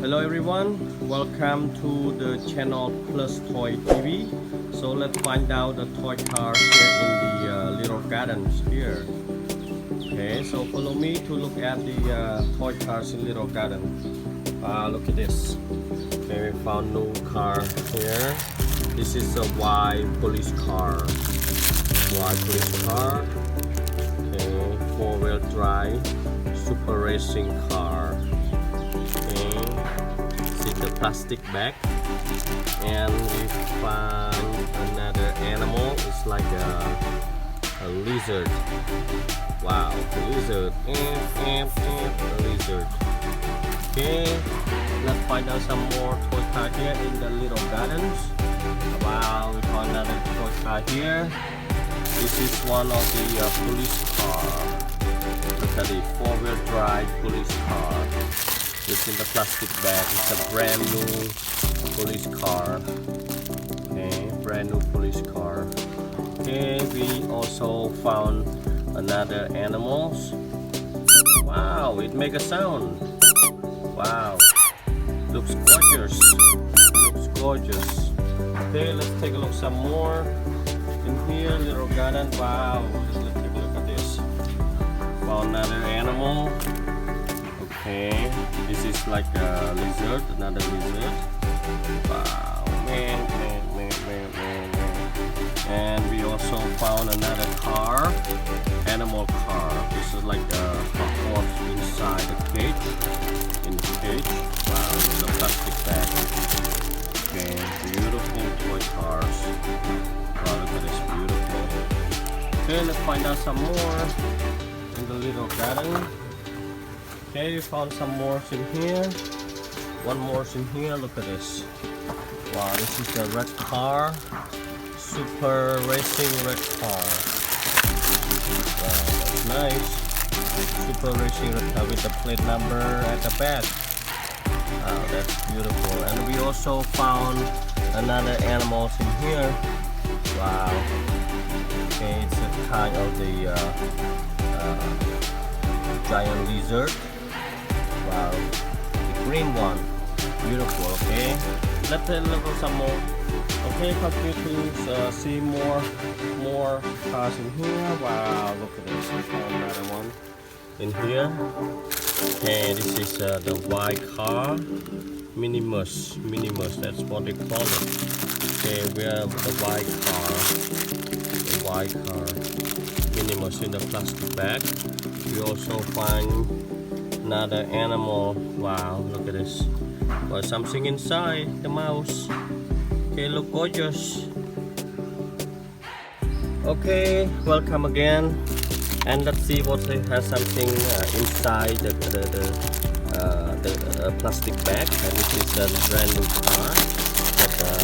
Hello everyone, welcome to the channel Plus Toy TV. So let's find out the toy cars here in the little gardens here. Okay, so follow me to look at the toy cars in little garden. Look at this. Okay, we found new car here. This is a white police car. White police car. Okay, four-wheel drive super racing car. Okay, see the plastic bag, and we found another animal. It's like a lizard. Wow, a lizard. A lizard. Okay, let's find out some more toy car here in the little gardens. Wow, we found another toy car here. This is one of the police car. Look at the four-wheel drive police car. It's in the plastic bag. It's a brand new police car. Okay, brand new police car. Okay, we also found another animals. Wow, it make a sound. Wow, looks gorgeous. Looks gorgeous. Okay, let's take a look some more in here, little garden. Wow, let's take a look at this. Found another animal. Okay, this is like a lizard, another lizard. Wow, man. And we also found another car, animal car. This is like a horse inside the cage. In the cage. Wow, with a plastic bag. Okay, beautiful toy cars. Wow, look at this, beautiful. Okay, let's find out some more in the little garden. Okay, we found some more in here. One more in here. Look at this. Wow, this is a red car. Super racing red car. Wow, that's nice. Super racing red car with the plate number at the back. Wow, that's beautiful. And we also found another animals in here. Wow. Okay, it's a kind of the giant lizard. Wow, the green one. Beautiful. Okay, let's look at some more. Okay, continue to see more cars in here. Wow, look at this. We found another one in here. Okay, this is the white car. Minimus, that's what they call it. Okay, we have the white car. The white car. Minimus in the plastic bag. We also find another animal. Wow, look at this. Got something inside, the mouse. Okay, look gorgeous. Okay, welcome again. And let's see what they have something inside the plastic bag. And this is a brand new car.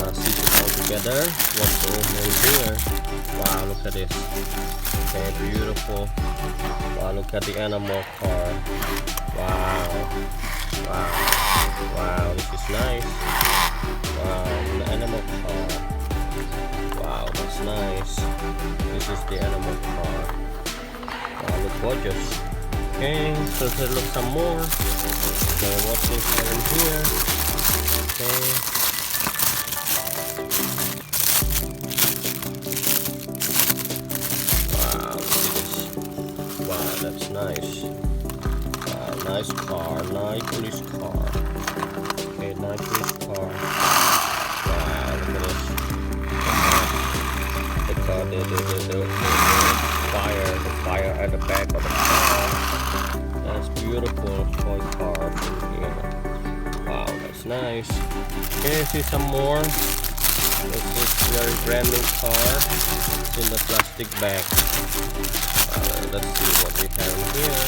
Let's see it all together. What's over here? Wow, look at this. Okay, beautiful. Wow, look at the animal car. Wow, this is nice. Wow, the animal car. Wow, that's nice. This is the animal car. Wow, look gorgeous. Okay, so let's look some more. Okay, what's this in here? Okay. Wow, look at this. Wow, that's nice. Nice car, nice police car. Okay, nice police car. Wow, look at this. The car, the fire at the back of the car. That's beautiful toy car in here. Wow, that's nice. Okay, see some more. This is very brand new car. It's in the plastic bag. Let's see what we have in here.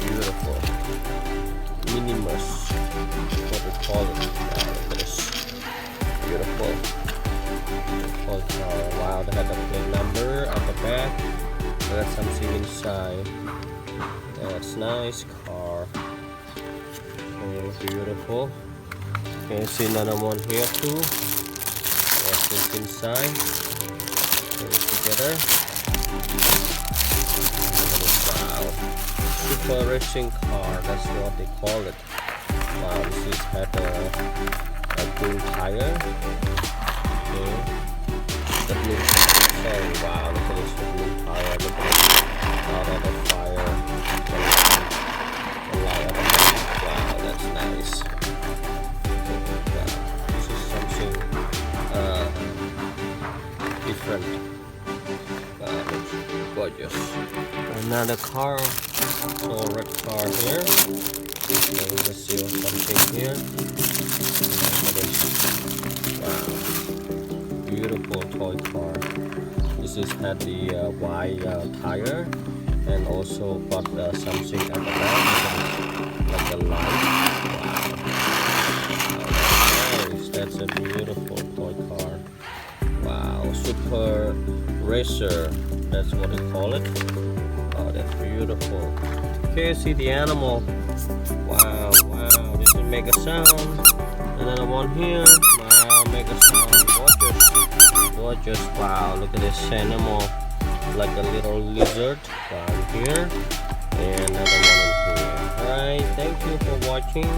Beautiful. Minimus. What we call it. Wow, look at this. Beautiful. Toy car. Wow, they have the plate number at the back. There's something inside. That's nice car. Okay, beautiful. Okay, see another one here too. What's this inside? Put it together. Wow. super racing car, that's what they call it. Wow, this is had a blue tire. Okay. The blue tire. Wow, look at this blue tire. Look at this. Out of the fire. The light of the fire. Wow, that's nice. Wow, this is something different. Wow, looks gorgeous. Another car. So red car here. So let's see something here. Wow, beautiful toy car. This is had the white tire, and also got something at the back, like a light. Wow, nice. That's a beautiful toy car. Wow, super racer. That's what they call it. Oh, that's beautiful. Okay, see the animal. Wow, wow, this will make a sound. Another one here. Wow, make a sound. Gorgeous. Gorgeous. Wow, look at this animal. Like a little lizard. Wow, here. And another one here. Alright, thank you for watching.